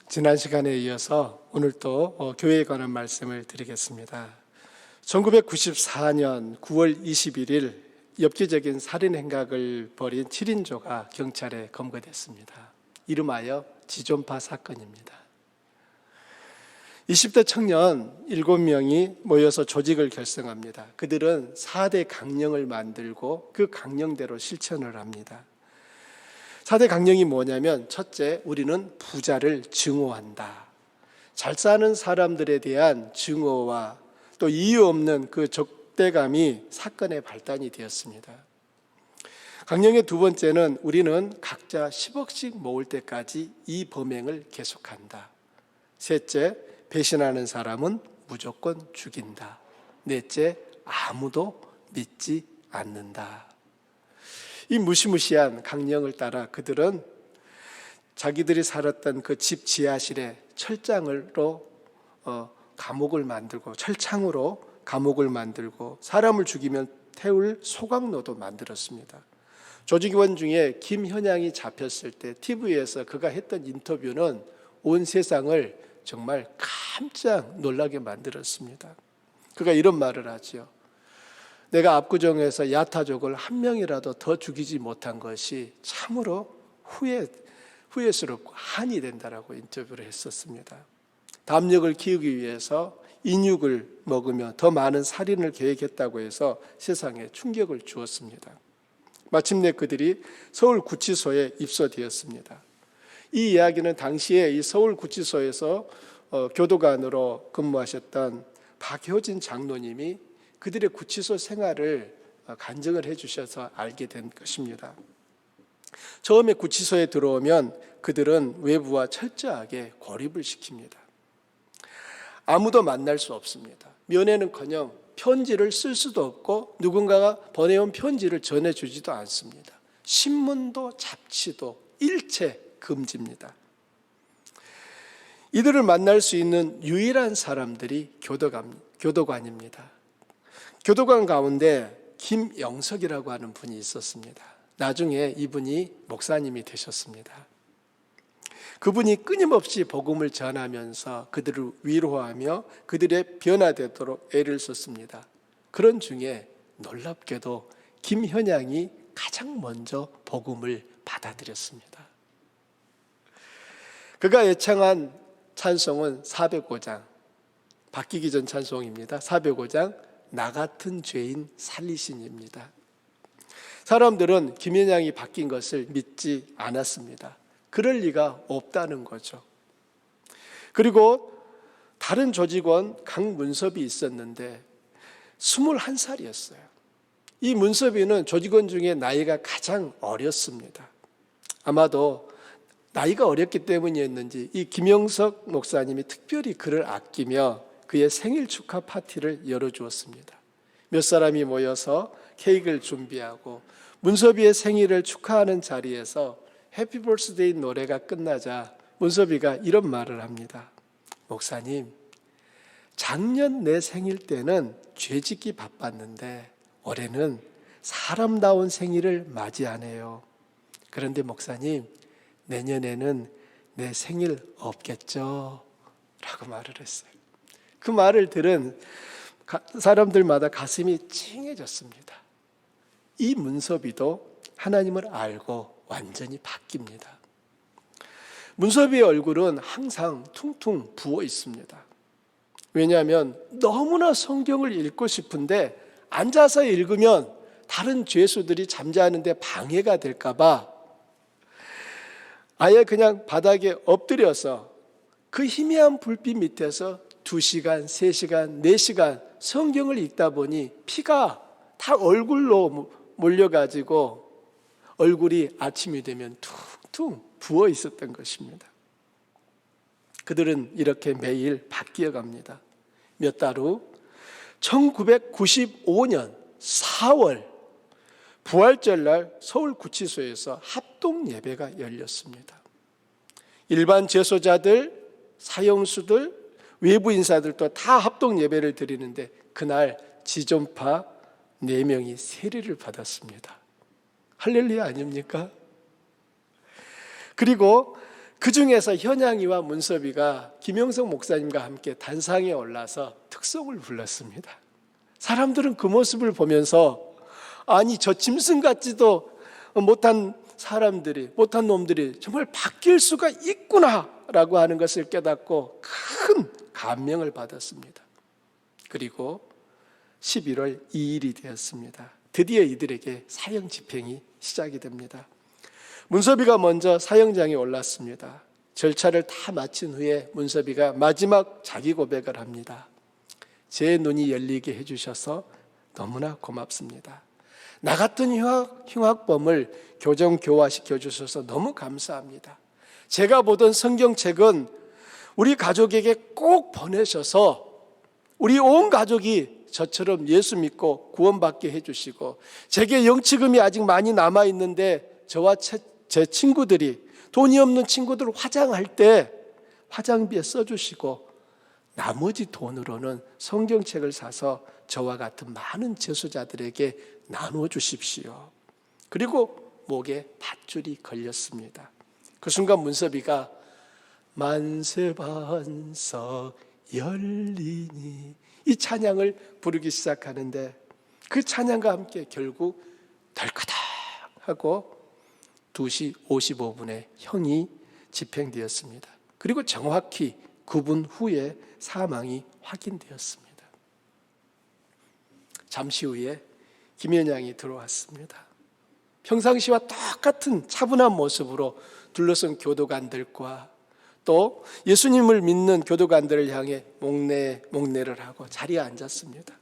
지난 시간에 이어서 오늘 또 교회에 관한 말씀을 드리겠습니다. 1994년 9월 21일 엽기적인 살인 행각을 벌인 7인조가 경찰에 검거됐습니다. 이름하여 지존파 사건입니다. 20대 청년 7명이 모여서 조직을 결성합니다. 그들은 4대 강령을 만들고 그 강령대로 실천을 합니다. 4대 강령이 뭐냐면, 첫째, 우리는 부자를 증오한다. 잘 사는 사람들에 대한 증오와 또 이유 없는 그 적대감이 사건의 발단이 되었습니다. 강령의 두 번째는 우리는 각자 10억씩 모을 때까지 이 범행을 계속한다. 셋째, 배신하는 사람은 무조건 죽인다. 넷째, 아무도 믿지 않는다. 이 무시무시한 강령을 따라 그들은 자기들이 살았던 그 집 지하실에 철장으로 감옥을 만들고, 철창으로 감옥을 만들고, 사람을 죽이면 태울 소각로도 만들었습니다. 조직원 중에 김현양이 잡혔을 때 TV에서 그가 했던 인터뷰는 온 세상을 정말 깜짝 놀라게 만들었습니다. 그가 이런 말을 하죠. 내가 압구정에서 야타족을 한 명이라도 더 죽이지 못한 것이 참으로 후회스럽고 한이 된다라고 인터뷰를 했었습니다. 담력을 키우기 위해서 인육을 먹으며 더 많은 살인을 계획했다고 해서 세상에 충격을 주었습니다. 마침내 그들이 서울구치소에 입소되었습니다. 이 이야기는 당시에 이 서울구치소에서 교도관으로 근무하셨던 박효진 장로님이 그들의 구치소 생활을 간증을 해주셔서 알게 된 것입니다. 처음에 구치소에 들어오면 그들은 외부와 철저하게 고립을 시킵니다. 아무도 만날 수 없습니다. 면회는커녕 편지를 쓸 수도 없고 누군가가 보내온 편지를 전해주지도 않습니다. 신문도 잡지도 일체 금지입니다. 이들을 만날 수 있는 유일한 사람들이 교도관입니다. 교도관 가운데 김영석이라고 하는 분이 있었습니다. 나중에 이분이 목사님이 되셨습니다. 그분이 끊임없이 복음을 전하면서 그들을 위로하며 그들의 변화되도록 애를 썼습니다. 그런 중에 놀랍게도 김현양이 가장 먼저 복음을 받아들였습니다. 그가 애창한 찬송은 405장, 바뀌기 전 찬송입니다. 405장 나 같은 죄인 살리신입니다. 사람들은 김현양이 바뀐 것을 믿지 않았습니다. 그럴 리가 없다는 거죠. 그리고 다른 조직원 강문섭이 있었는데 21살이었어요. 이 문섭이는 조직원 중에 나이가 가장 어렸습니다. 아마도 나이가 어렸기 때문이었는지 이 김영석 목사님이 특별히 그를 아끼며 그의 생일 축하 파티를 열어주었습니다. 몇 사람이 모여서 케이크를 준비하고 문섭이의 생일을 축하하는 자리에서 해피 버스데이 노래가 끝나자 문섭이가 이런 말을 합니다. 목사님, 작년 내 생일 때는 죄짓기 바빴는데 올해는 사람다운 생일을 맞이하네요. 그런데 목사님, 내년에는 내 생일 없겠죠? 라고 말을 했어요. 그 말을 들은 사람들마다 가슴이 찡해졌습니다. 이 문섭이도 하나님을 알고 완전히 바뀝니다. 문섭이의 얼굴은 항상 퉁퉁 부어 있습니다. 왜냐하면 너무나 성경을 읽고 싶은데 앉아서 읽으면 다른 죄수들이 잠자는데 방해가 될까 봐 아예 그냥 바닥에 엎드려서 그 희미한 불빛 밑에서 2시간, 3시간, 4시간 성경을 읽다 보니 피가 다 얼굴로 몰려가지고 얼굴이 아침이 되면 퉁퉁 부어 있었던 것입니다. 그들은 이렇게 매일 바뀌어갑니다. 몇 달 후 1995년 4월 부활절날 서울구치소에서 합동 예배가 열렸습니다. 일반 재소자들, 사형수들, 외부 인사들도 다 합동 예배를 드리는데 그날 지존파 4명이 세례를 받았습니다. 할렐루야 아닙니까? 그리고 그 중에서 현양이와 문섭이가 김영석 목사님과 함께 단상에 올라서 특송을 불렀습니다. 사람들은 그 모습을 보면서 아니 저 짐승 같지도 못한 사람들이, 못한 놈들이 정말 바뀔 수가 있구나라고 하는 것을 깨닫고 큰 감명을 받았습니다. 그리고 11월 2일이 되었습니다. 드디어 이들에게 사형 집행이 시작이 됩니다. 문섭이가 먼저 사형장에 올랐습니다. 절차를 다 마친 후에 문섭이가 마지막 자기 고백을 합니다. 제 눈이 열리게 해주셔서 너무나 고맙습니다. 나 같은 흉악범을 교정 교화시켜 주셔서 너무 감사합니다. 제가 보던 성경책은 우리 가족에게 꼭 보내셔서 우리 온 가족이 저처럼 예수 믿고 구원받게 해주시고, 제게 영치금이 아직 많이 남아있는데 저와 제 친구들이, 돈이 없는 친구들 화장할 때 화장비에 써주시고 나머지 돈으로는 성경책을 사서 저와 같은 많은 재수자들에게 나누어 주십시오. 그리고 목에 밧줄이 걸렸습니다. 그 순간 문섭이가 만세반석 열리니 이 찬양을 부르기 시작하는데, 그 찬양과 함께 결국 덜커덕 하고 2시 55분에 형이 집행되었습니다. 그리고 정확히 9분 후에 사망이 확인되었습니다. 잠시 후에 김현양이 들어왔습니다. 평상시와 똑같은 차분한 모습으로 둘러선 교도관들과 또 예수님을 믿는 교도관들을 향해 목례를 하고 자리에 앉았습니다.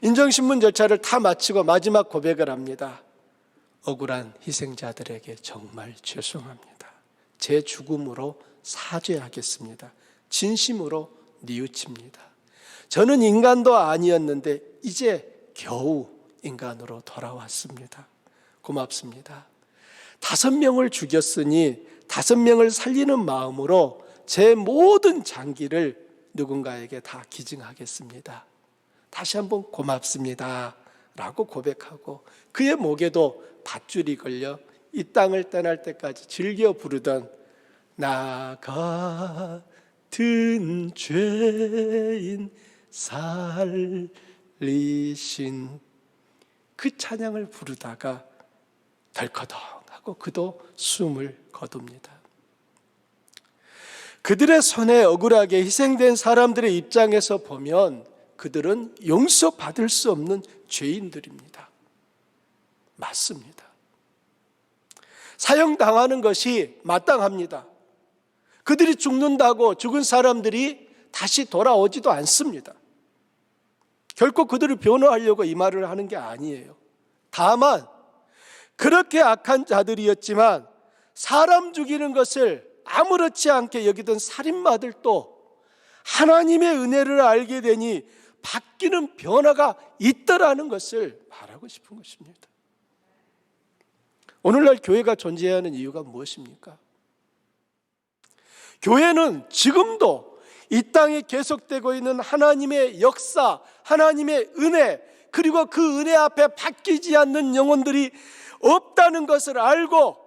인정신문 절차를 다 마치고 마지막 고백을 합니다. 억울한 희생자들에게 정말 죄송합니다. 제 죽음으로 사죄하겠습니다. 진심으로 뉘우칩니다. 저는 인간도 아니었는데 이제 겨우 인간으로 돌아왔습니다. 고맙습니다. 5명을 죽였으니 5명을 살리는 마음으로 제 모든 장기를 누군가에게 다 기증하겠습니다. 다시 한번 고맙습니다 라고 고백하고, 그의 목에도 밧줄이 걸려 이 땅을 떠날 때까지 즐겨 부르던 나 같은 죄인 살리신 그 찬양을 부르다가 덜커덕 하고 그도 숨을 거둡니다. 그들의 손에 억울하게 희생된 사람들의 입장에서 보면 그들은 용서받을 수 없는 죄인들입니다. 맞습니다. 사형당하는 것이 마땅합니다. 그들이 죽는다고 죽은 사람들이 다시 돌아오지도 않습니다. 결코 그들을 변호하려고 이 말을 하는 게 아니에요. 다만 그렇게 악한 자들이었지만 사람 죽이는 것을 아무렇지 않게 여기던 살인마들도 하나님의 은혜를 알게 되니 바뀌는 변화가 있더라는 것을 말하고 싶은 것입니다. 오늘날 교회가 존재해야 하는 이유가 무엇입니까? 교회는 지금도 이 땅에 계속되고 있는 하나님의 역사, 하나님의 은혜, 그리고 그 은혜 앞에 바뀌지 않는 영혼들이 없다는 것을 알고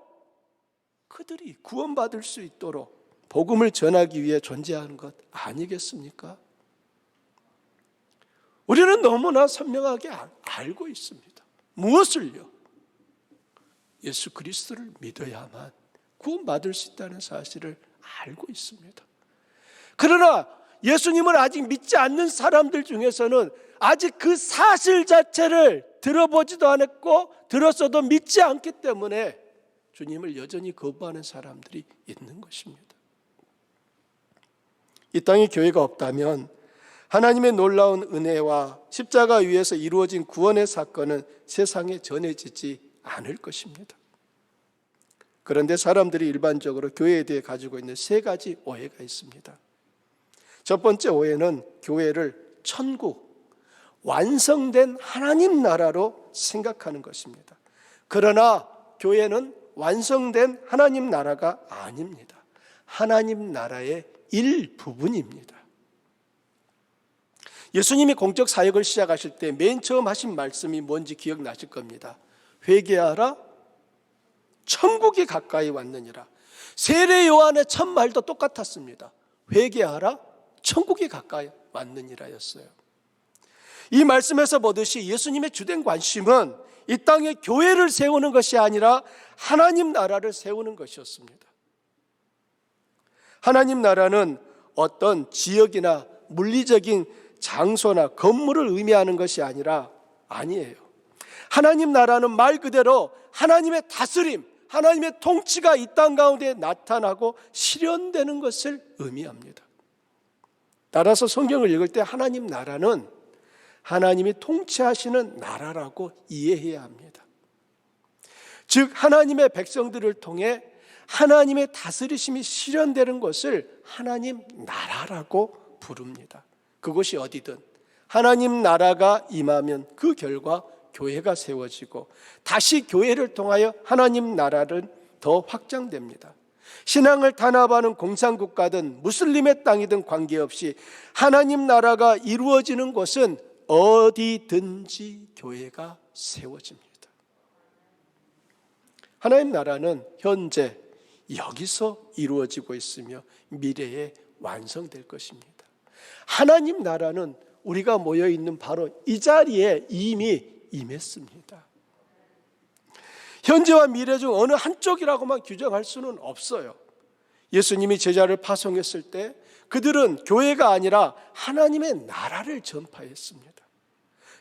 그들이 구원받을 수 있도록 복음을 전하기 위해 존재하는 것 아니겠습니까? 우리는 너무나 선명하게 알고 있습니다. 무엇을요? 예수 그리스도를 믿어야만 구원받을 수 있다는 사실을 알고 있습니다. 그러나 예수님을 아직 믿지 않는 사람들 중에서는 아직 그 사실 자체를 들어보지도 않았고 들었어도 믿지 않기 때문에 주님을 여전히 거부하는 사람들이 있는 것입니다. 이 땅에 교회가 없다면 하나님의 놀라운 은혜와 십자가 위에서 이루어진 구원의 사건은 세상에 전해지지 않을 것입니다. 그런데 사람들이 일반적으로 교회에 대해 가지고 있는 3가지 오해가 있습니다. 첫 번째 오해는 교회를 천국, 완성된 하나님 나라로 생각하는 것입니다. 그러나 교회는 완성된 하나님 나라가 아닙니다. 하나님 나라의 일부분입니다. 예수님이 공적 사역을 시작하실 때 맨 처음 하신 말씀이 뭔지 기억나실 겁니다. 회개하라, 천국이 가까이 왔느니라. 세례 요한의 첫 말도 똑같았습니다. 회개하라, 천국이 가까이 왔느니라였어요. 이 말씀에서 보듯이 예수님의 주된 관심은 이 땅에 교회를 세우는 것이 아니라 하나님 나라를 세우는 것이었습니다. 하나님 나라는 어떤 지역이나 물리적인 장소나 건물을 의미하는 것이 아니에요. 하나님 나라는 말 그대로 하나님의 다스림, 하나님의 통치가 이 땅 가운데 나타나고 실현되는 것을 의미합니다. 따라서 성경을 읽을 때 하나님 나라는 하나님이 통치하시는 나라라고 이해해야 합니다. 즉 하나님의 백성들을 통해 하나님의 다스리심이 실현되는 것을 하나님 나라라고 부릅니다. 그것이 어디든 하나님 나라가 임하면 그 결과 교회가 세워지고 다시 교회를 통하여 하나님 나라는 더 확장됩니다. 신앙을 탄압하는 공산국가든 무슬림의 땅이든 관계없이 하나님 나라가 이루어지는 곳은 어디든지 교회가 세워집니다. 하나님 나라는 현재 여기서 이루어지고 있으며 미래에 완성될 것입니다. 하나님 나라는 우리가 모여 있는 바로 이 자리에 이미 임했습니다. 현재와 미래 중 어느 한쪽이라고만 규정할 수는 없어요. 예수님이 제자를 파송했을 때 그들은 교회가 아니라 하나님의 나라를 전파했습니다.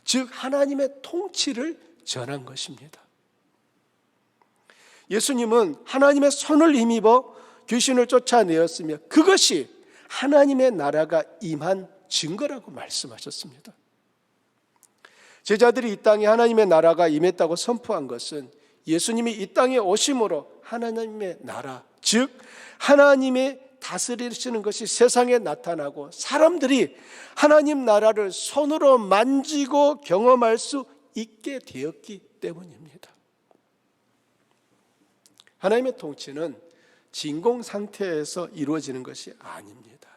즉 하나님의 통치를 전한 것입니다. 예수님은 하나님의 손을 힘입어 귀신을 쫓아내었으며 그것이 하나님의 나라가 임한 증거라고 말씀하셨습니다. 제자들이 이 땅에 하나님의 나라가 임했다고 선포한 것은 예수님이 이 땅에 오심으로 하나님의 나라, 즉 하나님의 다스리시는 것이 세상에 나타나고 사람들이 하나님 나라를 손으로 만지고 경험할 수 있게 되었기 때문입니다. 하나님의 통치는 진공 상태에서 이루어지는 것이 아닙니다.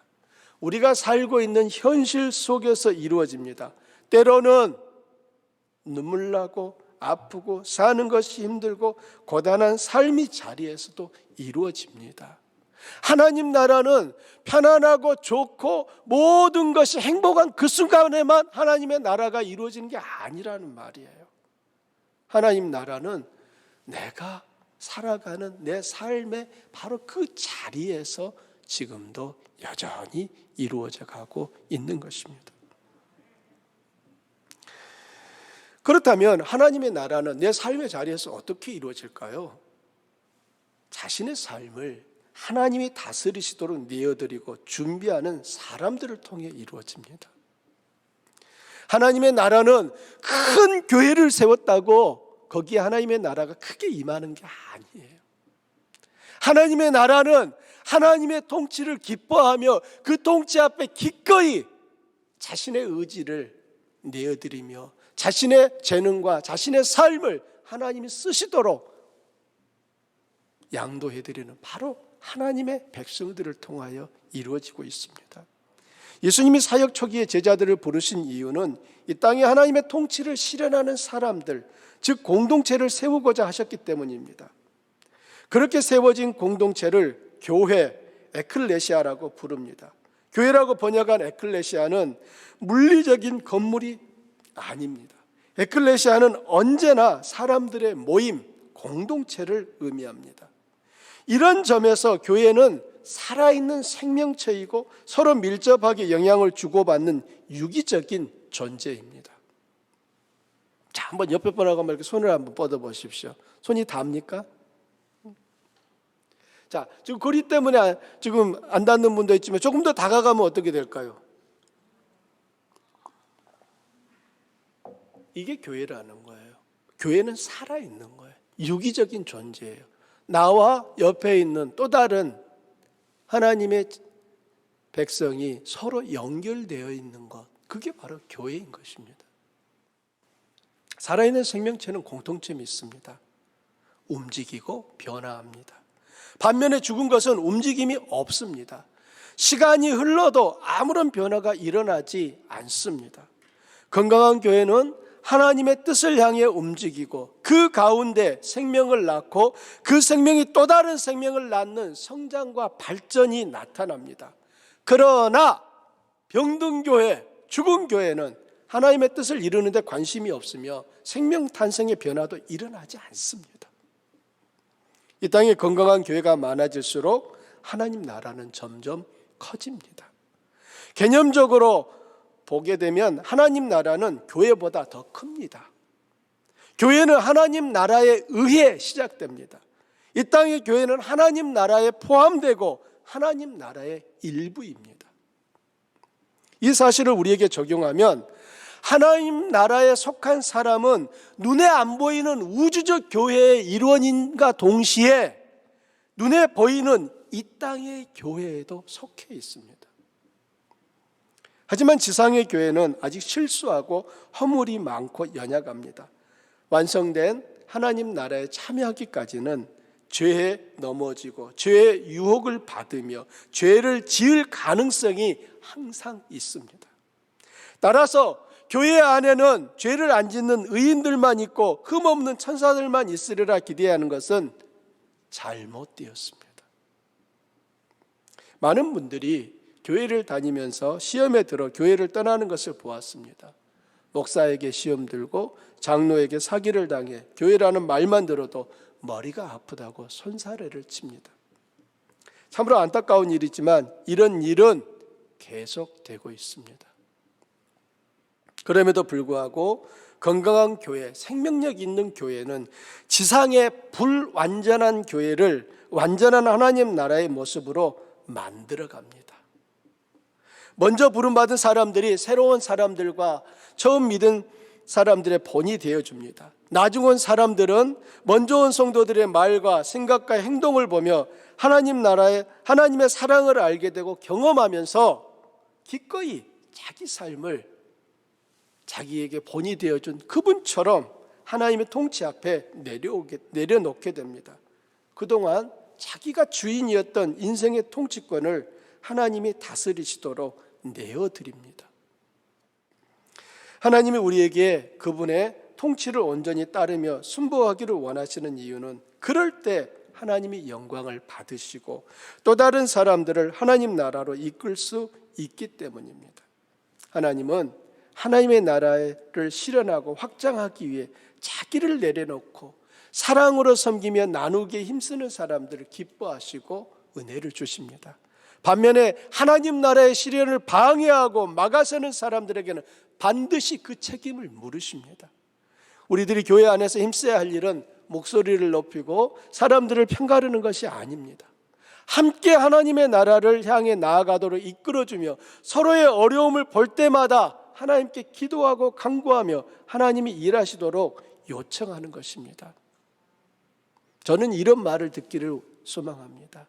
우리가 살고 있는 현실 속에서 이루어집니다. 때로는 눈물 나고 아프고 사는 것이 힘들고 고단한 삶의 자리에서도 이루어집니다. 하나님 나라는 편안하고 좋고 모든 것이 행복한 그 순간에만 하나님의 나라가 이루어지는 게 아니라는 말이에요. 하나님 나라는 내가 살아가는 내 삶의 바로 그 자리에서 지금도 여전히 이루어져 가고 있는 것입니다. 그렇다면 하나님의 나라는 내 삶의 자리에서 어떻게 이루어질까요? 자신의 삶을 하나님이 다스리시도록 내어드리고 준비하는 사람들을 통해 이루어집니다. 하나님의 나라는 큰 교회를 세웠다고 거기에 하나님의 나라가 크게 임하는 게 아니에요. 하나님의 나라는 하나님의 통치를 기뻐하며 그 통치 앞에 기꺼이 자신의 의지를 내어드리며 자신의 재능과 자신의 삶을 하나님이 쓰시도록 양도해드리는 바로 하나님의 백성들을 통하여 이루어지고 있습니다. 예수님이 사역 초기에 제자들을 부르신 이유는 이 땅에 하나님의 통치를 실현하는 사람들, 즉 공동체를 세우고자 하셨기 때문입니다. 그렇게 세워진 공동체를 교회, 에클레시아라고 부릅니다. 교회라고 번역한 에클레시아는 물리적인 건물이 아닙니다. 에클레시아는 언제나 사람들의 모임, 공동체를 의미합니다. 이런 점에서 교회는 살아있는 생명체이고 서로 밀접하게 영향을 주고받는 유기적인 존재입니다. 자, 한번 옆에 분하고 이렇게 손을 한번 뻗어 보십시오. 손이 닿습니까? 자, 지금 거리 때문에 지금 안 닿는 분도 있지만 조금 더 다가가면 어떻게 될까요? 이게 교회라는 거예요. 교회는 살아있는 거예요. 유기적인 존재예요. 나와 옆에 있는 또 다른 하나님의 백성이 서로 연결되어 있는 것, 그게 바로 교회인 것입니다. 살아있는 생명체는 공통점이 있습니다. 움직이고 변화합니다. 반면에 죽은 것은 움직임이 없습니다. 시간이 흘러도 아무런 변화가 일어나지 않습니다. 건강한 교회는 하나님의 뜻을 향해 움직이고 그 가운데 생명을 낳고 그 생명이 또 다른 생명을 낳는 성장과 발전이 나타납니다. 그러나 병든 교회, 죽은 교회는 하나님의 뜻을 이루는 데 관심이 없으며 생명 탄생의 변화도 일어나지 않습니다. 이 땅에 건강한 교회가 많아질수록 하나님 나라는 점점 커집니다. 개념적으로 보게 되면 하나님 나라는 교회보다 더 큽니다. 교회는 하나님 나라에 의해 시작됩니다. 이 땅의 교회는 하나님 나라에 포함되고 하나님 나라의 일부입니다. 이 사실을 우리에게 적용하면 하나님 나라에 속한 사람은 눈에 안 보이는 우주적 교회의 일원인과 동시에 눈에 보이는 이 땅의 교회에도 속해 있습니다. 하지만 지상의 교회는 아직 실수하고 허물이 많고 연약합니다. 완성된 하나님 나라에 참여하기까지는 죄에 넘어지고 죄의 유혹을 받으며 죄를 지을 가능성이 항상 있습니다. 따라서 교회 안에는 죄를 안 짓는 의인들만 있고 흠없는 천사들만 있으리라 기대하는 것은 잘못되었습니다. 많은 분들이 교회를 다니면서 시험에 들어 교회를 떠나는 것을 보았습니다. 목사에게 시험 들고 장로에게 사기를 당해 교회라는 말만 들어도 머리가 아프다고 손사래를 칩니다. 참으로 안타까운 일이지만 이런 일은 계속되고 있습니다. 그럼에도 불구하고 건강한 교회, 생명력 있는 교회는 지상의 불완전한 교회를 완전한 하나님 나라의 모습으로 만들어갑니다. 먼저 부름받은 사람들이 새로운 사람들과 처음 믿은 사람들의 본이 되어줍니다. 나중 온 사람들은 먼저 온 성도들의 말과 생각과 행동을 보며 하나님 나라의 하나님의 사랑을 알게 되고 경험하면서 기꺼이 자기 삶을 자기에게 본이 되어준 그분처럼 하나님의 통치 앞에 내려놓게 됩니다. 그동안 자기가 주인이었던 인생의 통치권을 하나님이 다스리시도록 내어드립니다. 하나님이 우리에게 그분의 통치를 온전히 따르며 순복하기를 원하시는 이유는 그럴 때 하나님이 영광을 받으시고 또 다른 사람들을 하나님 나라로 이끌 수 있기 때문입니다. 하나님은 하나님의 나라를 실현하고 확장하기 위해 자기를 내려놓고 사랑으로 섬기며 나누기에 힘쓰는 사람들을 기뻐하시고 은혜를 주십니다. 반면에 하나님 나라의 실현을 방해하고 막아서는 사람들에게는 반드시 그 책임을 물으십니다. 우리들이 교회 안에서 힘써야 할 일은 목소리를 높이고 사람들을 편가르는 것이 아닙니다. 함께 하나님의 나라를 향해 나아가도록 이끌어주며 서로의 어려움을 볼 때마다 하나님께 기도하고 간구하며 하나님이 일하시도록 요청하는 것입니다. 저는 이런 말을 듣기를 소망합니다.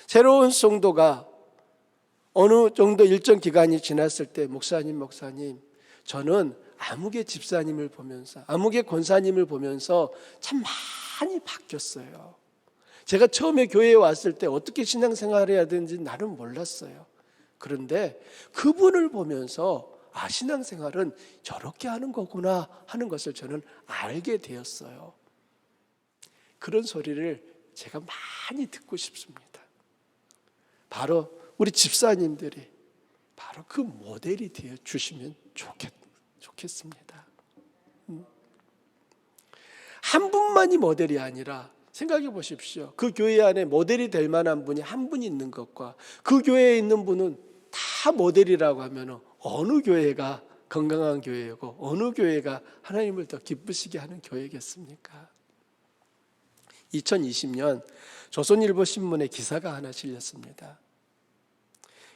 새로운 성도가 어느 정도 일정 기간이 지났을 때 목사님 저는 아무개 집사님을 보면서 아무개 권사님을 보면서 참 많이 바뀌었어요. 제가 처음에 교회에 왔을 때 어떻게 신앙생활을 해야 되는지 나는 몰랐어요. 그런데 그분을 보면서 신앙생활은 저렇게 하는 거구나 하는 것을 저는 알게 되었어요. 그런 소리를 제가 많이 듣고 싶습니다. 바로 우리 집사님들이 바로 그 모델이 되어 주시면 좋겠습니다. 한 분만이 모델이 아니라 생각해 보십시오. 그 교회 안에 모델이 될 만한 분이 한 분 있는 것과 그 교회에 있는 분은 다 모델이라고 하면 어느 교회가 건강한 교회이고 어느 교회가 하나님을 더 기쁘시게 하는 교회겠습니까? 2020년 조선일보 신문에 기사가 하나 실렸습니다.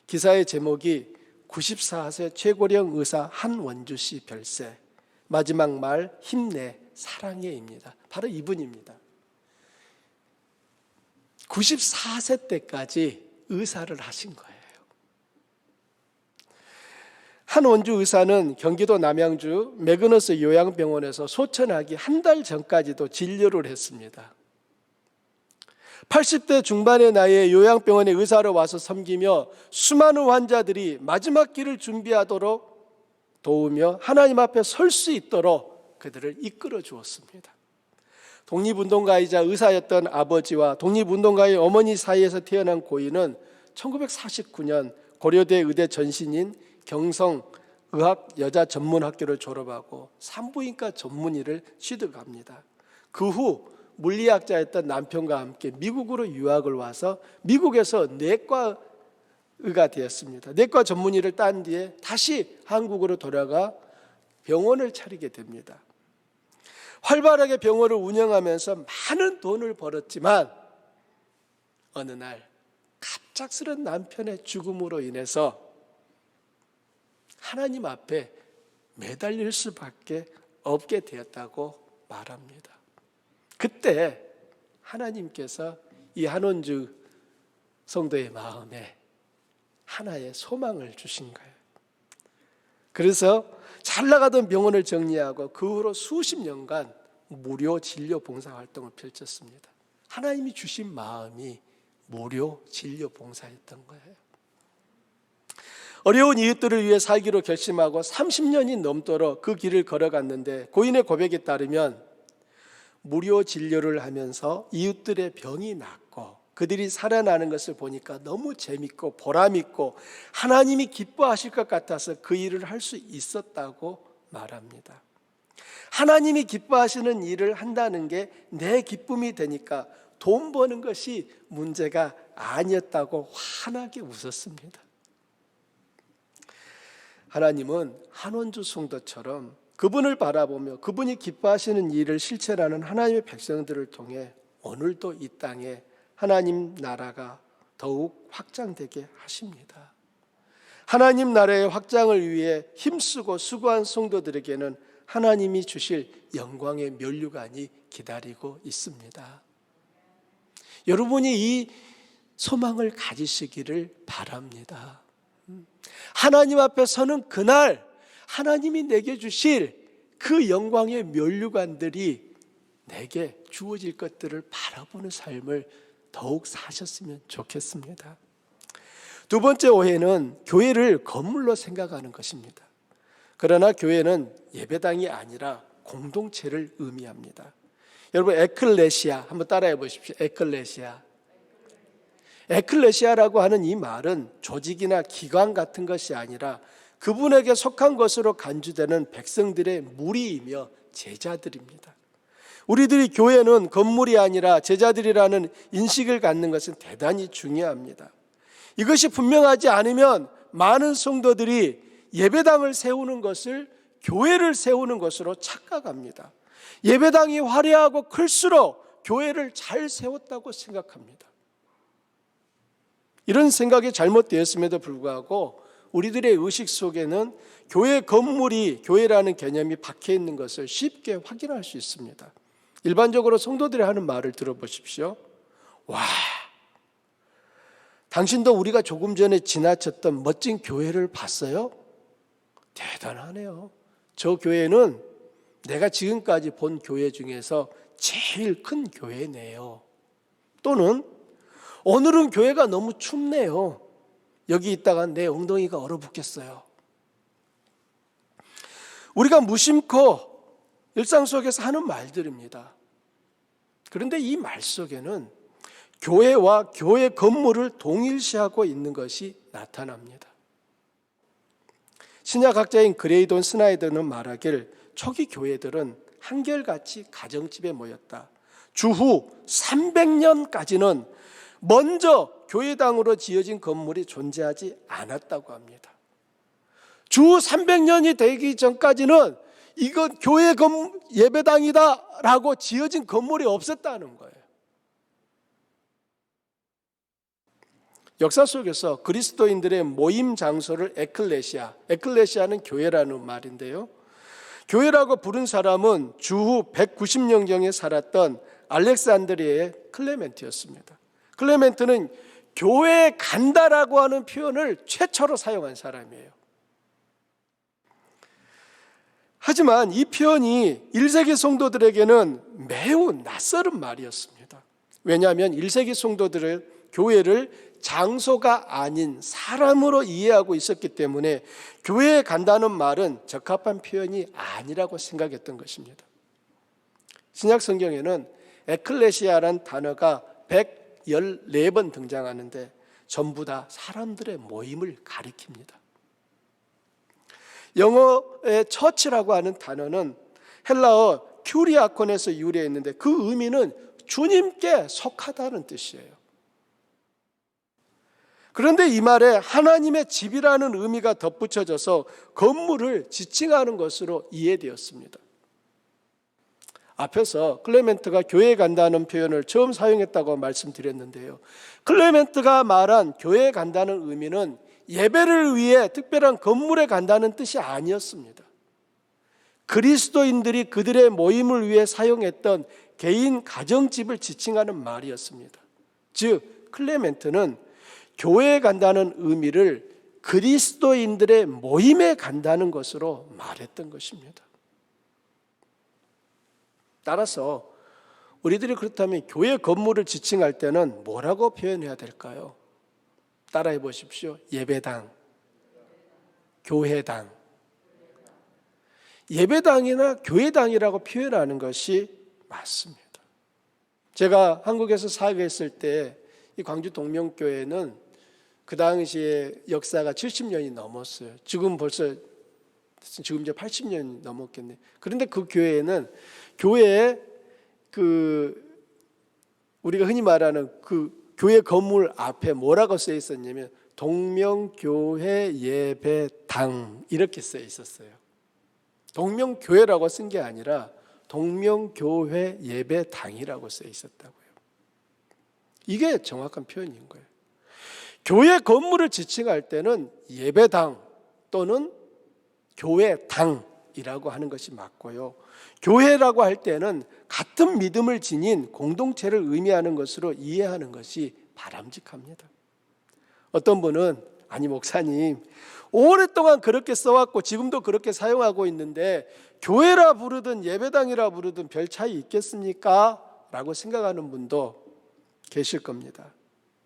기사의 제목이 94세 최고령 의사 한원주 씨 별세, 마지막 말 힘내 사랑해입니다. 바로 이분입니다. 94세 때까지 의사를 하신 거예요. 한원주 의사는 경기도 남양주 매그너스 요양병원에서 소천하기 한 달 전까지도 진료를 했습니다. 80대 중반의 나이에 요양병원에 의사로 와서 섬기며 수많은 환자들이 마지막 길을 준비하도록 도우며 하나님 앞에 설 수 있도록 그들을 이끌어 주었습니다. 독립운동가이자 의사였던 아버지와 독립운동가의 어머니 사이에서 태어난 고인은 1949년 고려대 의대 전신인 경성의학여자전문학교를 졸업하고 산부인과 전문의를 취득합니다. 그 후 물리학자였던 남편과 함께 미국으로 유학을 와서 미국에서 내과의가 되었습니다. 내과 전문의를 딴 뒤에 다시 한국으로 돌아가 병원을 차리게 됩니다. 활발하게 병원을 운영하면서 많은 돈을 벌었지만 어느 날 갑작스런 남편의 죽음으로 인해서 하나님 앞에 매달릴 수밖에 없게 되었다고 말합니다. 그때 하나님께서 이 한원주 성도의 마음에 하나의 소망을 주신 거예요. 그래서 잘 나가던 병원을 정리하고 그 후로 수십 년간 무료 진료 봉사 활동을 펼쳤습니다. 하나님이 주신 마음이 무료 진료 봉사였던 거예요. 어려운 이웃들을 위해 살기로 결심하고 30년이 넘도록 그 길을 걸어갔는데 고인의 고백에 따르면 무료 진료를 하면서 이웃들의 병이 낫고 그들이 살아나는 것을 보니까 너무 재밌고 보람있고 하나님이 기뻐하실 것 같아서 그 일을 할 수 있었다고 말합니다. 하나님이 기뻐하시는 일을 한다는 게 내 기쁨이 되니까 돈 버는 것이 문제가 아니었다고 환하게 웃었습니다. 하나님은 한원주 성도처럼 그분을 바라보며 그분이 기뻐하시는 일을 실천하는 하나님의 백성들을 통해 오늘도 이 땅에 하나님 나라가 더욱 확장되게 하십니다. 하나님 나라의 확장을 위해 힘쓰고 수고한 성도들에게는 하나님이 주실 영광의 면류관이 기다리고 있습니다. 여러분이 이 소망을 가지시기를 바랍니다. 하나님 앞에 서는 그날 하나님이 내게 주실 그 영광의 면류관들이 내게 주어질 것들을 바라보는 삶을 더욱 사셨으면 좋겠습니다. 두 번째 오해는 교회를 건물로 생각하는 것입니다. 그러나 교회는 예배당이 아니라 공동체를 의미합니다. 여러분 에클레시아 한번 따라해 보십시오. 에클레시아. 에클레시아라고 하는 이 말은 조직이나 기관 같은 것이 아니라 그분에게 속한 것으로 간주되는 백성들의 무리이며 제자들입니다. 우리들이 교회는 건물이 아니라 제자들이라는 인식을 갖는 것은 대단히 중요합니다. 이것이 분명하지 않으면 많은 성도들이 예배당을 세우는 것을 교회를 세우는 것으로 착각합니다. 예배당이 화려하고 클수록 교회를 잘 세웠다고 생각합니다. 이런 생각이 잘못되었음에도 불구하고 우리들의 의식 속에는 교회 건물이 교회라는 개념이 박혀 있는 것을 쉽게 확인할 수 있습니다. 일반적으로 성도들이 하는 말을 들어보십시오. 와, 당신도 우리가 조금 전에 지나쳤던 멋진 교회를 봤어요? 대단하네요. 저 교회는 내가 지금까지 본 교회 중에서 제일 큰 교회네요. 또는 오늘은 교회가 너무 춥네요. 여기 있다가 내 엉덩이가 얼어붙겠어요. 우리가 무심코 일상 속에서 하는 말들입니다. 그런데 이 말 속에는 교회와 교회 건물을 동일시하고 있는 것이 나타납니다. 신약학자인 그레이돈 스나이더는 말하길 초기 교회들은 한결같이 가정집에 모였다. 주후 300년까지는 먼저 교회당으로 지어진 건물이 존재하지 않았다고 합니다. 주 300년이 되기 전까지는 이건 교회 예배당이다 라고 지어진 건물이 없었다는 거예요. 역사 속에서 그리스도인들의 모임 장소를 에클레시아는 교회라는 말인데요. 교회라고 부른 사람은 주후 190년경에 살았던 알렉산드리아의 클레멘트였습니다. 클레멘트는 교회에 간다라고 하는 표현을 최초로 사용한 사람이에요. 하지만 이 표현이 1세기 성도들에게는 매우 낯설은 말이었습니다. 왜냐하면 1세기 성도들은 교회를 장소가 아닌 사람으로 이해하고 있었기 때문에 교회에 간다는 말은 적합한 표현이 아니라고 생각했던 것입니다. 신약 성경에는 에클레시아라는 단어가 114번 등장하는데 전부 다 사람들의 모임을 가리킵니다. 영어의 처치라고 하는 단어는 헬라어 큐리아콘에서 유래했는데 그 의미는 주님께 속하다는 뜻이에요. 그런데 이 말에 하나님의 집이라는 의미가 덧붙여져서 건물을 지칭하는 것으로 이해되었습니다. 앞에서 클레멘트가 교회에 간다는 표현을 처음 사용했다고 말씀드렸는데요. 클레멘트가 말한 교회에 간다는 의미는 예배를 위해 특별한 건물에 간다는 뜻이 아니었습니다. 그리스도인들이 그들의 모임을 위해 사용했던 개인 가정집을 지칭하는 말이었습니다. 즉 클레멘트는 교회에 간다는 의미를 그리스도인들의 모임에 간다는 것으로 말했던 것입니다. 따라서 우리들이 그렇다면 교회 건물을 지칭할 때는 뭐라고 표현해야 될까요? 따라해 보십시오. 예배당, 교회당. 예배당이나 교회당이라고 표현하는 것이 맞습니다. 제가 한국에서 사역했을 때 이 광주 동명교회는 그 당시에 역사가 70년이 넘었어요. 지금 이제 80년이 넘었겠네. 그런데 그 교회에는 교회에 우리가 흔히 말하는 그 교회 건물 앞에 뭐라고 써 있었냐면 동명교회 예배당 이렇게 써 있었어요. 동명교회라고 쓴 게 아니라 동명교회 예배당이라고 써 있었다고요. 이게 정확한 표현인 거예요. 교회 건물을 지칭할 때는 예배당 또는 교회당이라고 하는 것이 맞고요. 교회라고 할 때는 같은 믿음을 지닌 공동체를 의미하는 것으로 이해하는 것이 바람직합니다. 어떤 분은 아니 목사님 오랫동안 그렇게 써왔고 지금도 그렇게 사용하고 있는데 교회라 부르든 예배당이라 부르든 별 차이 있겠습니까? 라고 생각하는 분도 계실 겁니다.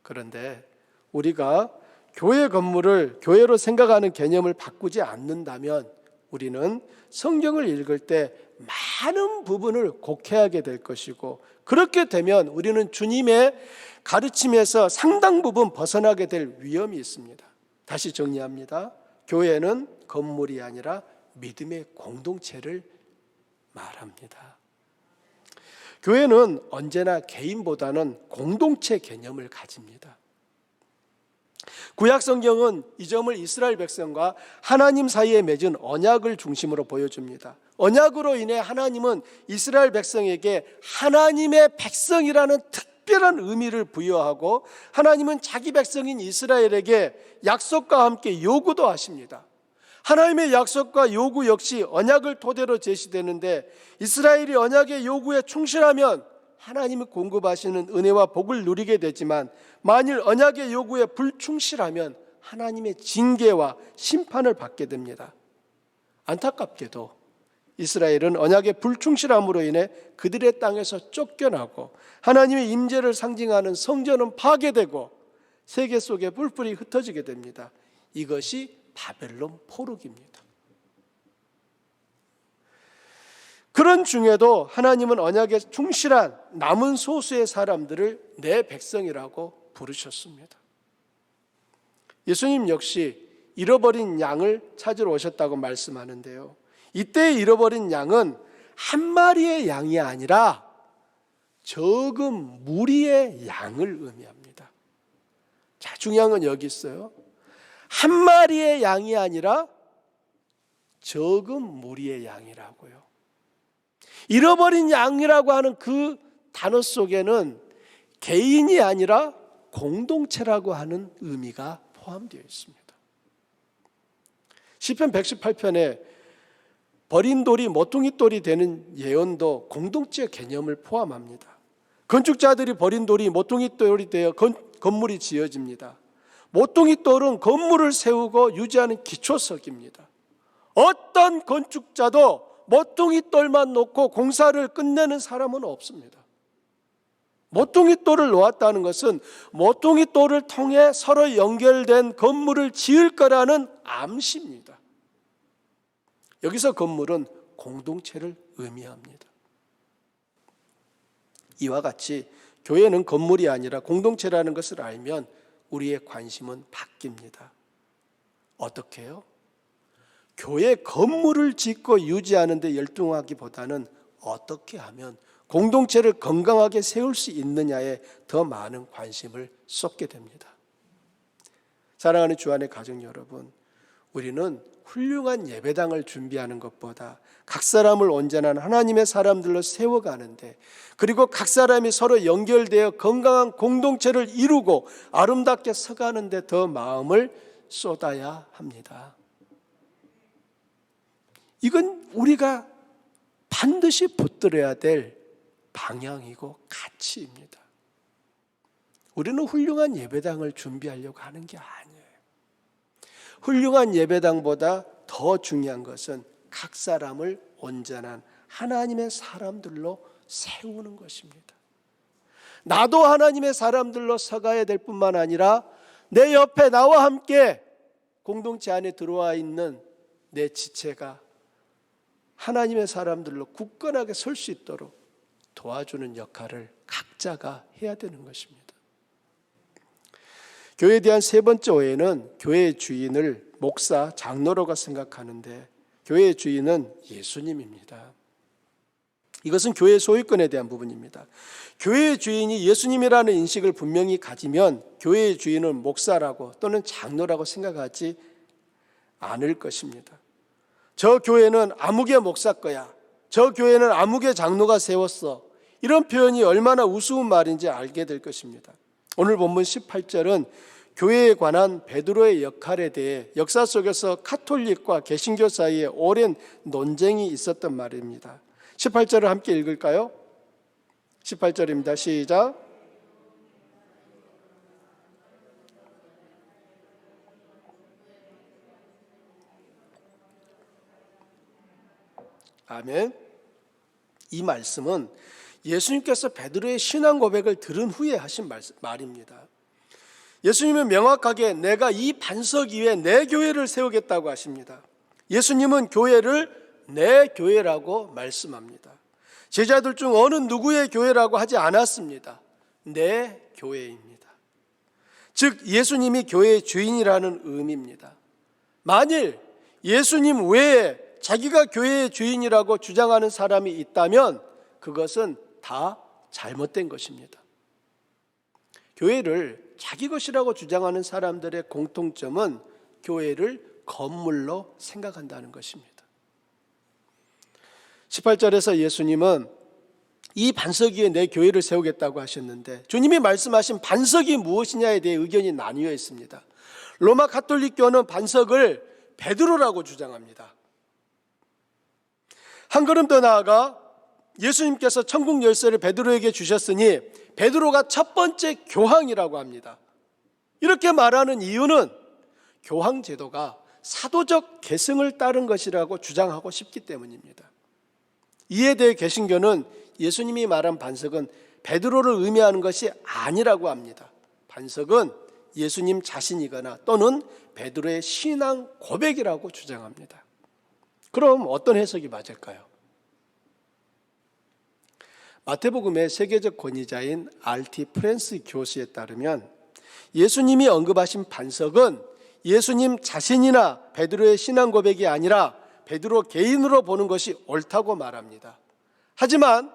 그런데 우리가 교회 건물을 교회로 생각하는 개념을 바꾸지 않는다면 우리는 성경을 읽을 때 많은 부분을 곡해하게 될 것이고 그렇게 되면 우리는 주님의 가르침에서 상당 부분 벗어나게 될 위험이 있습니다. 다시 정리합니다. 교회는 건물이 아니라 믿음의 공동체를 말합니다. 교회는 언제나 개인보다는 공동체 개념을 가집니다. 구약 성경은 이 점을 이스라엘 백성과 하나님 사이에 맺은 언약을 중심으로 보여줍니다. 언약으로 인해 하나님은 이스라엘 백성에게 하나님의 백성이라는 특별한 의미를 부여하고 하나님은 자기 백성인 이스라엘에게 약속과 함께 요구도 하십니다. 하나님의 약속과 요구 역시 언약을 토대로 제시되는데 이스라엘이 언약의 요구에 충실하면 하나님이 공급하시는 은혜와 복을 누리게 되지만 만일 언약의 요구에 불충실하면 하나님의 징계와 심판을 받게 됩니다. 안타깝게도 이스라엘은 언약의 불충실함으로 인해 그들의 땅에서 쫓겨나고 하나님의 임재를 상징하는 성전은 파괴되고 세계 속에 뿔뿔이 흩어지게 됩니다. 이것이 바벨론 포로기입니다. 그런 중에도 하나님은 언약에 충실한 남은 소수의 사람들을 내 백성이라고 부르셨습니다. 예수님 역시 잃어버린 양을 찾으러 오셨다고 말씀하는데요. 이때 잃어버린 양은 한 마리의 양이 아니라 적은 무리의 양을 의미합니다. 자, 중요한 건 여기 있어요. 한 마리의 양이 아니라 적은 무리의 양이라고요. 잃어버린 양이라고 하는 그 단어 속에는 개인이 아니라 공동체라고 하는 의미가 포함되어 있습니다. 시편 118편에 버린 돌이 모퉁이 돌이 되는 예언도 공동체 개념을 포함합니다. 건축자들이 버린 돌이 모퉁이 돌이 되어 건물이 지어집니다. 모퉁이 돌은 건물을 세우고 유지하는 기초석입니다. 어떤 건축자도 모퉁이 돌만 놓고 공사를 끝내는 사람은 없습니다. 모퉁이 돌을 놓았다는 것은 모퉁이 돌을 통해 서로 연결된 건물을 지을 거라는 암시입니다. 여기서 건물은 공동체를 의미합니다. 이와 같이 교회는 건물이 아니라 공동체라는 것을 알면 우리의 관심은 바뀝니다. 어떻게 해요? 교회 건물을 짓고 유지하는 데 열중하기보다는 어떻게 하면 공동체를 건강하게 세울 수 있느냐에 더 많은 관심을 쏟게 됩니다. 사랑하는 주안의 가족 여러분, 우리는 훌륭한 예배당을 준비하는 것보다 각 사람을 온전한 하나님의 사람들로 세워가는데, 그리고 각 사람이 서로 연결되어 건강한 공동체를 이루고 아름답게 서가는 데 더 마음을 쏟아야 합니다. 이건 우리가 반드시 붙들어야 될 방향이고 가치입니다. 우리는 훌륭한 예배당을 준비하려고 하는 게 아니에요. 훌륭한 예배당보다 더 중요한 것은 각 사람을 온전한 하나님의 사람들로 세우는 것입니다. 나도 하나님의 사람들로 서가야 될 뿐만 아니라 내 옆에 나와 함께 공동체 안에 들어와 있는 내 지체가 하나님의 사람들로 굳건하게 설 수 있도록 도와주는 역할을 각자가 해야 되는 것입니다. 교회에 대한 세 번째 오해는 교회의 주인을 목사, 장로라고 생각하는데, 교회의 주인은 예수님입니다. 이것은 교회의 소유권에 대한 부분입니다. 교회의 주인이 예수님이라는 인식을 분명히 가지면 교회의 주인은 목사라고 또는 장로라고 생각하지 않을 것입니다. 저 교회는 아무개 목사 거야, 저 교회는 아무개 장로가 세웠어, 이런 표현이 얼마나 우스운 말인지 알게 될 것입니다. 오늘 본문 18절은 교회에 관한 베드로의 역할에 대해 역사 속에서 가톨릭과 개신교 사이에 오랜 논쟁이 있었던 말입니다. 18절을 함께 읽을까요? 18절입니다. 시작. 아멘. 이 말씀은 예수님께서 베드로의 신앙 고백을 들은 후에 하신 말입니다. 예수님은 명확하게 내가 이 반석 위에 내 교회를 세우겠다고 하십니다. 예수님은 교회를 내 교회라고 말씀합니다. 제자들 중 어느 누구의 교회라고 하지 않았습니다. 내 교회입니다. 즉 예수님이 교회의 주인이라는 의미입니다. 만일 예수님 외에 자기가 교회의 주인이라고 주장하는 사람이 있다면 그것은 다 잘못된 것입니다. 교회를 자기 것이라고 주장하는 사람들의 공통점은 교회를 건물로 생각한다는 것입니다. 18절에서 예수님은 이 반석 위에 내 교회를 세우겠다고 하셨는데, 주님이 말씀하신 반석이 무엇이냐에 대해 의견이 나뉘어 있습니다. 로마 가톨릭교는 반석을 베드로라고 주장합니다. 한 걸음 더 나아가 예수님께서 천국 열쇠를 베드로에게 주셨으니 베드로가 첫 번째 교황이라고 합니다. 이렇게 말하는 이유는 교황 제도가 사도적 계승을 따른 것이라고 주장하고 싶기 때문입니다. 이에 대해 개신교는 예수님이 말한 반석은 베드로를 의미하는 것이 아니라고 합니다. 반석은 예수님 자신이거나 또는 베드로의 신앙 고백이라고 주장합니다. 그럼 어떤 해석이 맞을까요? 마태복음의 세계적 권위자인 R.T. 프랜스 교수에 따르면 예수님이 언급하신 반석은 예수님 자신이나 베드로의 신앙 고백이 아니라 베드로 개인으로 보는 것이 옳다고 말합니다. 하지만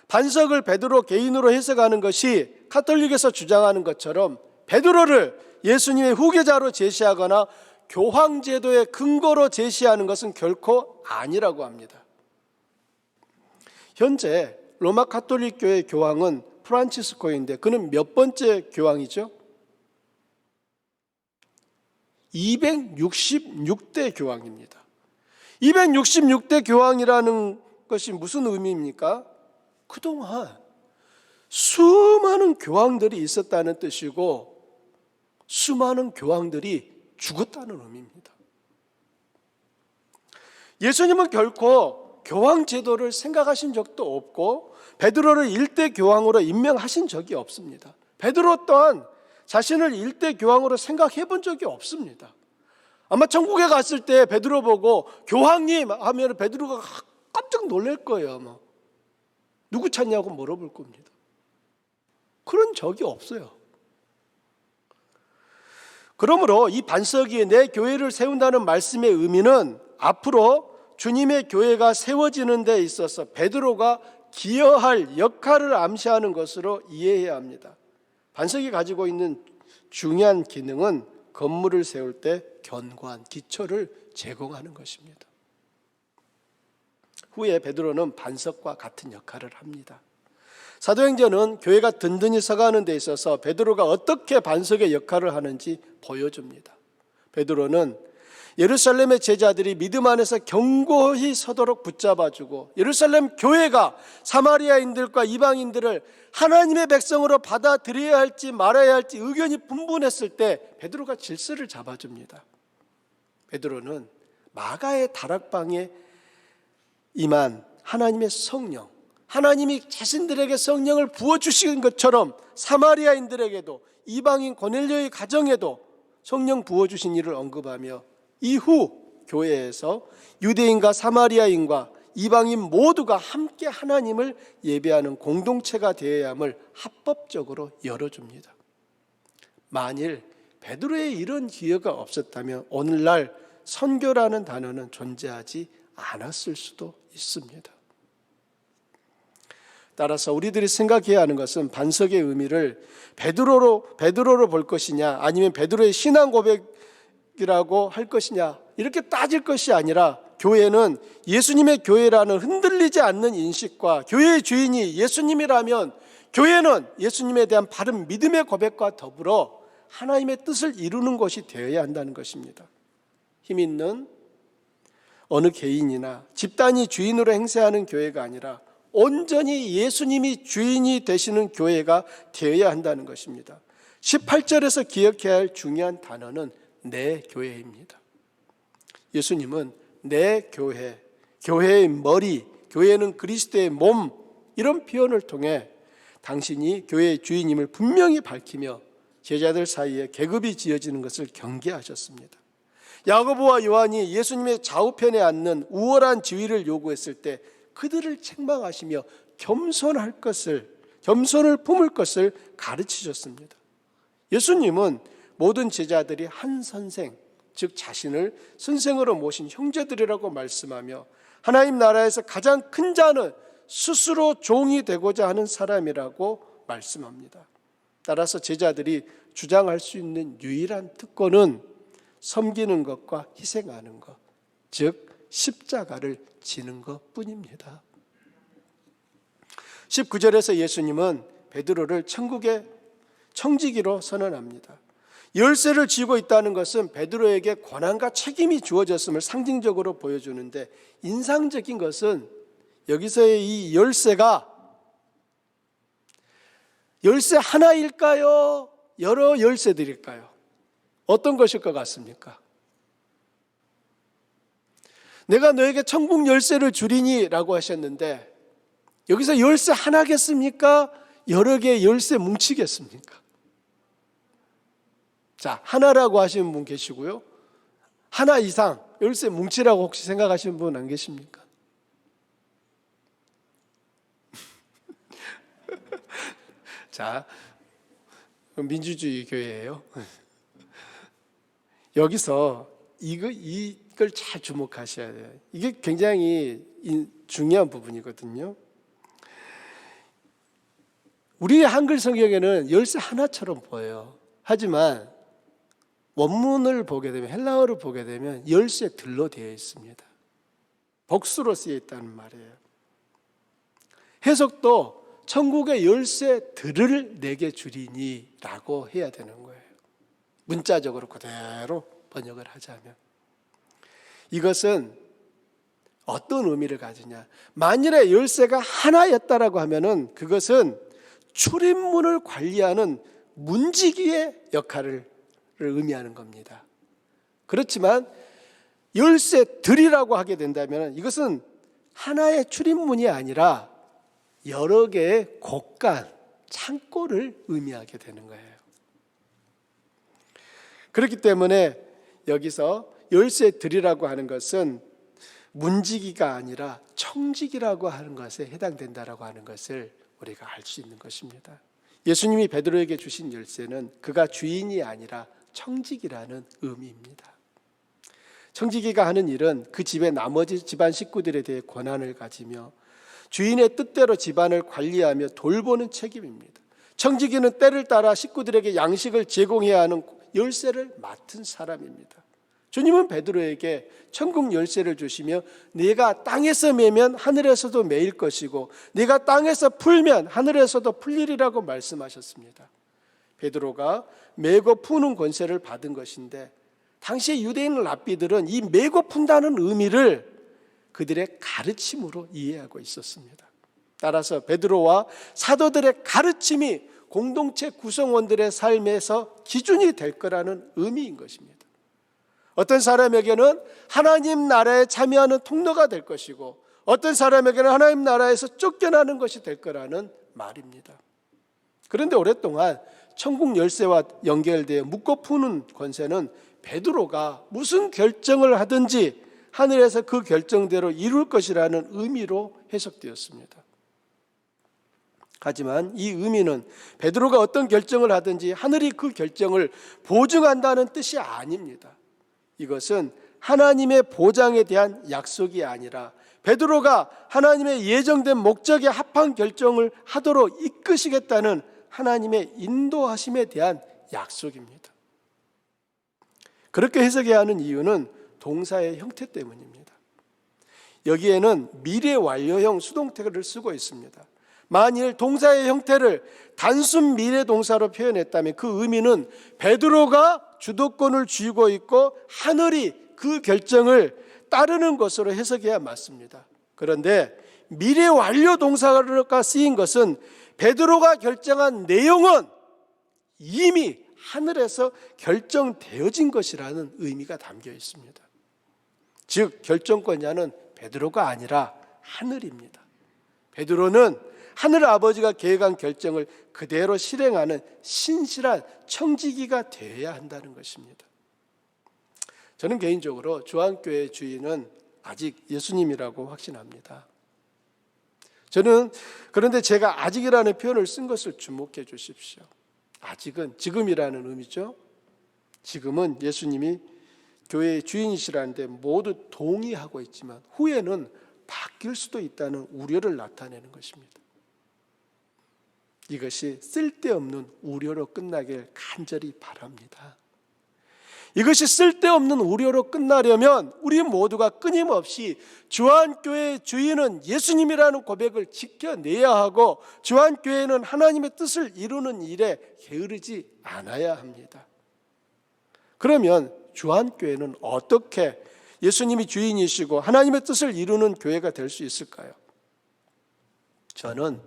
반석을 베드로 개인으로 해석하는 것이 가톨릭에서 주장하는 것처럼 베드로를 예수님의 후계자로 제시하거나 교황 제도의 근거로 제시하는 것은 결코 아니라고 합니다. 현재 로마 가톨릭 교회 교황은 프란치스코인데 그는 몇 번째 교황이죠? 266대 교황입니다. 266대 교황이라는 것이 무슨 의미입니까? 그동안 수많은 교황들이 있었다는 뜻이고 수많은 교황들이 죽었다는 의미입니다. 예수님은 결코 교황 제도를 생각하신 적도 없고 베드로를 일대 교황으로 임명하신 적이 없습니다. 베드로 또한 자신을 일대 교황으로 생각해 본 적이 없습니다. 아마 천국에 갔을 때 베드로 보고 교황님 하면 베드로가 깜짝 놀랄 거예요. 아마. 누구 찾냐고 물어볼 겁니다. 그런 적이 없어요. 그러므로 이 반석 위에 내 교회를 세운다는 말씀의 의미는 앞으로 주님의 교회가 세워지는 데 있어서 베드로가 기여할 역할을 암시하는 것으로 이해해야 합니다. 반석이 가지고 있는 중요한 기능은 건물을 세울 때 견고한 기초를 제공하는 것입니다. 후에 베드로는 반석과 같은 역할을 합니다. 사도행전은 교회가 든든히 서가는 데 있어서 베드로가 어떻게 반석의 역할을 하는지 보여줍니다. 베드로는 예루살렘의 제자들이 믿음 안에서 견고히 서도록 붙잡아주고 예루살렘 교회가 사마리아인들과 이방인들을 하나님의 백성으로 받아들여야 할지 말아야 할지 의견이 분분했을 때 베드로가 질서를 잡아줍니다. 베드로는 마가의 다락방에 임한 하나님의 성령, 하나님이 자신들에게 성령을 부어주신 것처럼 사마리아인들에게도 이방인 고넬료의 가정에도 성령 부어주신 일을 언급하며 이후 교회에서 유대인과 사마리아인과 이방인 모두가 함께 하나님을 예배하는 공동체가 되어야 함을 합법적으로 열어줍니다. 만일 베드로의 이런 기여가 없었다면 오늘날 선교라는 단어는 존재하지 않았을 수도 있습니다. 따라서 우리들이 생각해야 하는 것은 반석의 의미를 베드로로 볼 것이냐 아니면 베드로의 신앙 고백이라고 할 것이냐 이렇게 따질 것이 아니라 교회는 예수님의 교회라는 흔들리지 않는 인식과 교회의 주인이 예수님이라면 교회는 예수님에 대한 바른 믿음의 고백과 더불어 하나님의 뜻을 이루는 것이 되어야 한다는 것입니다. 힘 있는 어느 개인이나 집단이 주인으로 행세하는 교회가 아니라 온전히 예수님이 주인이 되시는 교회가 되어야 한다는 것입니다. 18절에서 기억해야 할 중요한 단어는 내 교회입니다. 예수님은 내 교회, 교회의 머리, 교회는 그리스도의 몸 이런 표현을 통해 당신이 교회의 주인임을 분명히 밝히며 제자들 사이에 계급이 지어지는 것을 경계하셨습니다. 야고보와 요한이 예수님의 좌우편에 앉는 우월한 지위를 요구했을 때 그들을 책망하시며 겸손을 품을 것을 가르치셨습니다. 예수님은 모든 제자들이 한 선생, 즉 자신을 선생으로 모신 형제들이라고 말씀하며 하나님 나라에서 가장 큰 자는 스스로 종이 되고자 하는 사람이라고 말씀합니다. 따라서 제자들이 주장할 수 있는 유일한 특권은 섬기는 것과 희생하는 것, 즉 십자가를 지는 것뿐입니다. 19절에서 예수님은 베드로를 천국의 청지기로 선언합니다. 열쇠를 쥐고 있다는 것은 베드로에게 권한과 책임이 주어졌음을 상징적으로 보여주는데 인상적인 것은 여기서의 이 열쇠가 열쇠 하나일까요? 여러 열쇠들일까요? 어떤 것일 것 같습니까? 내가 너에게 천국 열쇠를 주리니 라고 하셨는데 여기서 열쇠 하나겠습니까? 여러 개의 열쇠 뭉치겠습니까? 자, 하나라고 하시는 분 계시고요. 하나 이상 열쇠 뭉치라고 혹시 생각하시는 분 안 계십니까? 자, 민주주의 교회예요. 여기서 이걸 잘 주목하셔야 돼요. 이게 굉장히 중요한 부분이거든요. 우리 한글 성경에는 열쇠 하나처럼 보여요. 하지만 원문을 보게 되면 헬라어를 보게 되면 열쇠들로 되어 있습니다. 복수로 쓰여 있다는 말이에요. 해석도 천국의 열쇠들을 내게 주리니 라고 해야 되는 거예요. 문자적으로 그대로 번역을 하자면 이것은 어떤 의미를 가지냐, 만일에 열쇠가 하나였다라고 하면은 그것은 출입문을 관리하는 문지기의 역할을 의미하는 겁니다. 그렇지만 열쇠들이라고 하게 된다면 이것은 하나의 출입문이 아니라 여러 개의 곳간, 창고를 의미하게 되는 거예요. 그렇기 때문에 여기서 열쇠 들이라고 하는 것은 문지기가 아니라 청지기라고 하는 것에 해당된다라고 하는 것을 우리가 알 수 있는 것입니다. 예수님이 베드로에게 주신 열쇠는 그가 주인이 아니라 청지기라는 의미입니다. 청지기가 하는 일은 그 집의 나머지 집안 식구들에 대해 권한을 가지며 주인의 뜻대로 집안을 관리하며 돌보는 책임입니다. 청지기는 때를 따라 식구들에게 양식을 제공해야 하는 열쇠를 맡은 사람입니다. 주님은 베드로에게 천국 열쇠를 주시며 네가 땅에서 매면 하늘에서도 매일 것이고 네가 땅에서 풀면 하늘에서도 풀리리라고 말씀하셨습니다. 베드로가 매고 푸는 권세를 받은 것인데 당시 유대인 랍비들은 이 매고 푼다는 의미를 그들의 가르침으로 이해하고 있었습니다. 따라서 베드로와 사도들의 가르침이 공동체 구성원들의 삶에서 기준이 될 거라는 의미인 것입니다. 어떤 사람에게는 하나님 나라에 참여하는 통로가 될 것이고 어떤 사람에게는 하나님 나라에서 쫓겨나는 것이 될 거라는 말입니다. 그런데 오랫동안 천국 열쇠와 연결되어 묶고 푸는 권세는 베드로가 무슨 결정을 하든지 하늘에서 그 결정대로 이룰 것이라는 의미로 해석되었습니다. 하지만 이 의미는 베드로가 어떤 결정을 하든지 하늘이 그 결정을 보증한다는 뜻이 아닙니다. 이것은 하나님의 보장에 대한 약속이 아니라 베드로가 하나님의 예정된 목적에 합한 결정을 하도록 이끄시겠다는 하나님의 인도하심에 대한 약속입니다. 그렇게 해석해야 하는 이유는 동사의 형태 때문입니다. 여기에는 미래 완료형 수동태를 쓰고 있습니다. 만일 동사의 형태를 단순 미래 동사로 표현했다면 그 의미는 베드로가 주도권을 쥐고 있고 하늘이 그 결정을 따르는 것으로 해석해야 맞습니다. 그런데 미래 완료 동사가 쓰인 것은 베드로가 결정한 내용은 이미 하늘에서 결정되어진 것이라는 의미가 담겨 있습니다. 즉 결정권자는 베드로가 아니라 하늘입니다. 베드로는 하늘 아버지가 계획한 결정을 그대로 실행하는 신실한 청지기가 되어야 한다는 것입니다. 저는 개인적으로 주안교회 주인은 아직 예수님이라고 확신합니다. 그런데 제가 아직이라는 표현을 쓴 것을 주목해 주십시오. 아직은 지금이라는 의미죠. 지금은 예수님이 교회의 주인이시라는데 모두 동의하고 있지만 후에는 바뀔 수도 있다는 우려를 나타내는 것입니다. 이것이 쓸데없는 우려로 끝나길 간절히 바랍니다. 이것이 쓸데없는 우려로 끝나려면 우리 모두가 끊임없이 주안교회의 주인은 예수님이라는 고백을 지켜내야 하고 주안교회는 하나님의 뜻을 이루는 일에 게으르지 않아야 합니다. 그러면 주안교회는 어떻게 예수님이 주인이시고 하나님의 뜻을 이루는 교회가 될 수 있을까요? 저는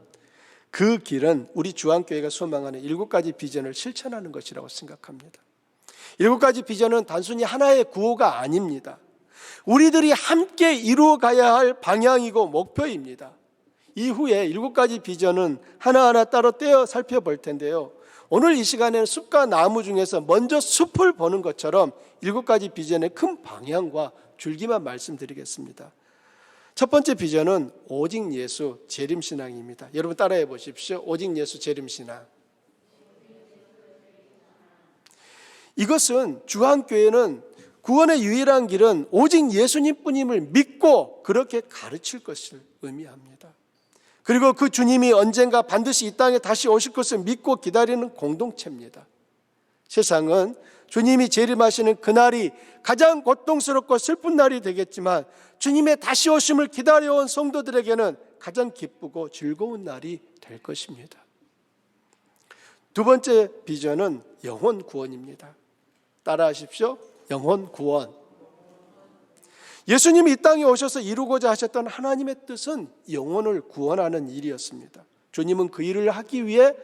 그 길은 우리 주안교회가 소망하는 7가지 비전을 실천하는 것이라고 생각합니다. 7가지 비전은 단순히 하나의 구호가 아닙니다. 우리들이 함께 이루어가야 할 방향이고 목표입니다. 이후에 7가지 비전은 하나하나 따로 떼어 살펴볼 텐데요. 오늘 이 시간에는 숲과 나무 중에서 먼저 숲을 보는 것처럼 7가지 비전의 큰 방향과 줄기만 말씀드리겠습니다. 첫 번째 비전은 오직 예수 재림신앙입니다. 여러분 따라해 보십시오. 오직 예수 재림신앙. 이것은 주안교회는 구원의 유일한 길은 오직 예수님뿐임을 믿고 그렇게 가르칠 것을 의미합니다. 그리고 그 주님이 언젠가 반드시 이 땅에 다시 오실 것을 믿고 기다리는 공동체입니다. 세상은 주님이 재림하시는 그날이 가장 고통스럽고 슬픈 날이 되겠지만 주님의 다시 오심을 기다려온 성도들에게는 가장 기쁘고 즐거운 날이 될 것입니다. 두 번째 비전은 영혼 구원입니다. 따라하십시오. 영혼 구원. 예수님이 이 땅에 오셔서 이루고자 하셨던 하나님의 뜻은 영혼을 구원하는 일이었습니다. 주님은 그 일을 하기 위해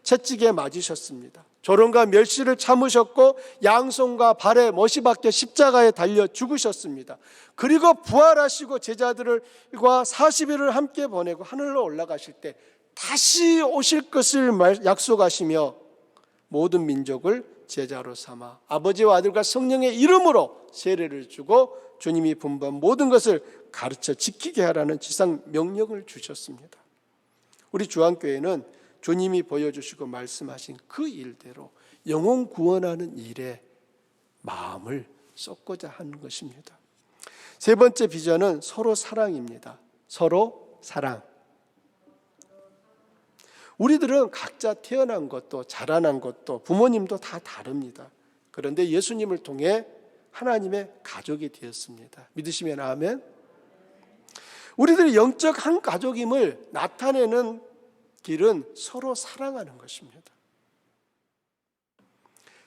채찍에 맞으셨습니다. 조롱과 멸시를 참으셨고 양손과 발에 못이 박혀 십자가에 달려 죽으셨습니다. 그리고 부활하시고 제자들과 40일을 함께 보내고 하늘로 올라가실 때 다시 오실 것을 약속하시며 모든 민족을 제자로 삼아 아버지와 아들과 성령의 이름으로 세례를 주고 주님이 분부한 모든 것을 가르쳐 지키게 하라는 지상 명령을 주셨습니다. 우리 주안교회는 주님이 보여주시고 말씀하신 그 일대로 영혼 구원하는 일에 마음을 쏟고자 하는 것입니다. 세 번째 비전은 서로 사랑입니다. 서로 사랑. 우리들은 각자 태어난 것도 자라난 것도 부모님도 다 다릅니다. 그런데 예수님을 통해 하나님의 가족이 되었습니다. 믿으시면 아멘. 우리들이 영적 한 가족임을 나타내는 길은 서로 사랑하는 것입니다.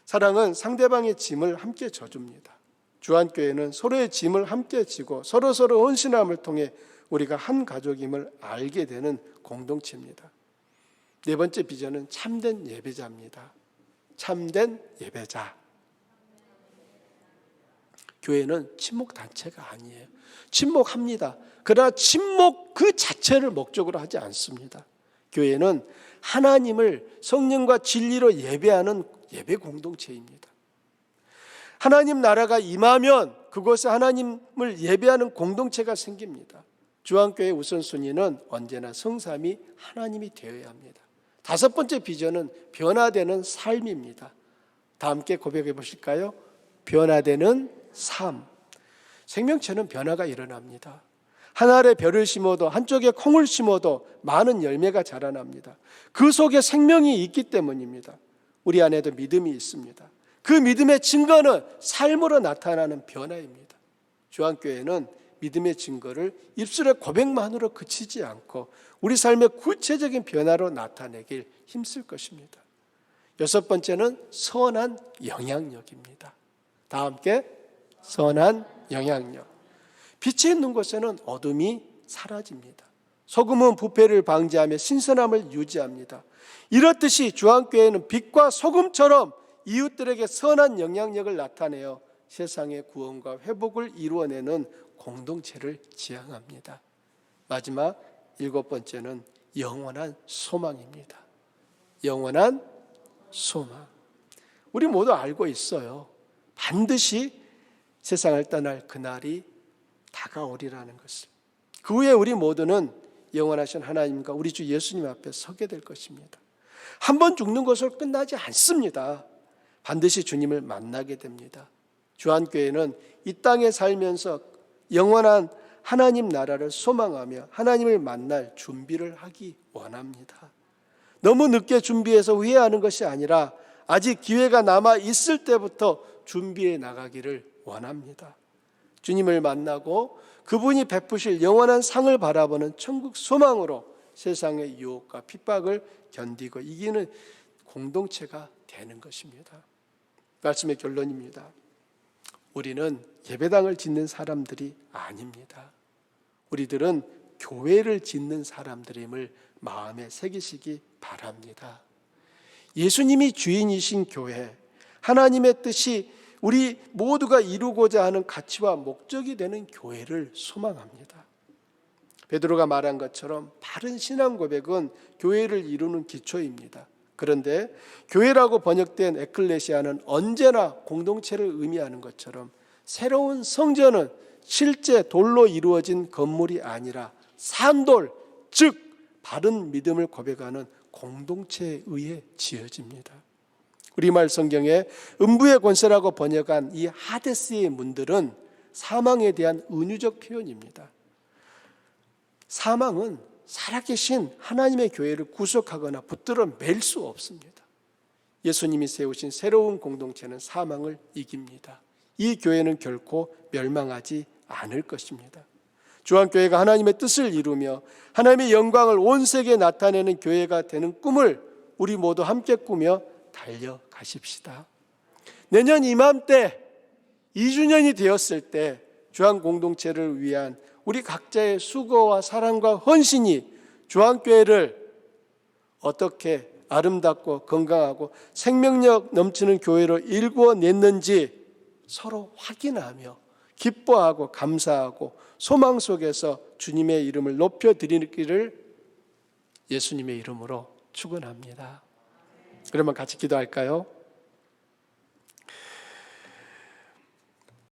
사랑은 상대방의 짐을 함께 져줍니다. 주안교회는 서로의 짐을 함께 지고 서로 헌신함을 통해 우리가 한 가족임을 알게 되는 공동체입니다. 네 번째 비전은 참된 예배자입니다. 참된 예배자. 교회는 침묵단체가 아니에요. 침묵합니다. 그러나 침묵 그 자체를 목적으로 하지 않습니다. 교회는 하나님을 성령과 진리로 예배하는 예배 공동체입니다. 하나님 나라가 임하면 그곳에 하나님을 예배하는 공동체가 생깁니다. 주안교회의 우선순위는 언제나 성삼위 하나님이 되어야 합니다. 다섯 번째 비전은 변화되는 삶입니다. 다 함께 고백해 보실까요? 변화되는 삶. 생명체는 변화가 일어납니다. 하늘에 별을 심어도 한쪽에 콩을 심어도 많은 열매가 자라납니다. 그 속에 생명이 있기 때문입니다. 우리 안에도 믿음이 있습니다. 그 믿음의 증거는 삶으로 나타나는 변화입니다. 주안교회는 믿음의 증거를 입술의 고백만으로 그치지 않고 우리 삶의 구체적인 변화로 나타내길 힘쓸 것입니다. 여섯 번째는 선한 영향력입니다. 다 함께 선한 영향력. 빛이 있는 곳에는 어둠이 사라집니다. 소금은 부패를 방지하며 신선함을 유지합니다. 이렇듯이 주안교회는 빛과 소금처럼 이웃들에게 선한 영향력을 나타내어 세상의 구원과 회복을 이루어내는 공동체를 지향합니다. 마지막 일곱 번째는 영원한 소망입니다. 영원한 소망. 우리 모두 알고 있어요. 반드시 세상을 떠날 그날이 다가오리라는 것을. 그 후에 우리 모두는 영원하신 하나님과 우리 주 예수님 앞에 서게 될 것입니다. 한 번 죽는 것으로 끝나지 않습니다. 반드시 주님을 만나게 됩니다. 주안교회는 이 땅에 살면서 영원한 하나님 나라를 소망하며 하나님을 만날 준비를 하기 원합니다. 너무 늦게 준비해서 후회하는 것이 아니라 아직 기회가 남아 있을 때부터 준비해 나가기를 원합니다. 주님을 만나고 그분이 베푸실 영원한 상을 바라보는 천국 소망으로 세상의 유혹과 핍박을 견디고 이기는 공동체가 되는 것입니다. 말씀의 결론입니다. 우리는 예배당을 짓는 사람들이 아닙니다. 우리들은 교회를 짓는 사람들임을 마음에 새기시기 바랍니다. 예수님이 주인이신 교회, 하나님의 뜻이 우리 모두가 이루고자 하는 가치와 목적이 되는 교회를 소망합니다. 베드로가 말한 것처럼 바른 신앙 고백은 교회를 이루는 기초입니다. 그런데 교회라고 번역된 에클레시아는 언제나 공동체를 의미하는 것처럼 새로운 성전은 실제 돌로 이루어진 건물이 아니라 산돌, 즉 바른 믿음을 고백하는 공동체에 의해 지어집니다. 우리말 성경에 음부의 권세라고 번역한 이 하데스의 문들은 사망에 대한 은유적 표현입니다. 사망은 살아계신 하나님의 교회를 구속하거나 붙들어 맬 수 없습니다. 예수님이 세우신 새로운 공동체는 사망을 이깁니다. 이 교회는 결코 멸망하지 않을 것입니다. 주안교회가 하나님의 뜻을 이루며 하나님의 영광을 온 세계에 나타내는 교회가 되는 꿈을 우리 모두 함께 꾸며 달려가십시다. 내년 이맘때 2주년이 되었을 때 주안공동체를 위한 우리 각자의 수고와 사랑과 헌신이 주안교회를 어떻게 아름답고 건강하고 생명력 넘치는 교회로 일구어냈는지 서로 확인하며 기뻐하고 감사하고 소망 속에서 주님의 이름을 높여드리기를 예수님의 이름으로 축원합니다. 그러면 같이 기도할까요?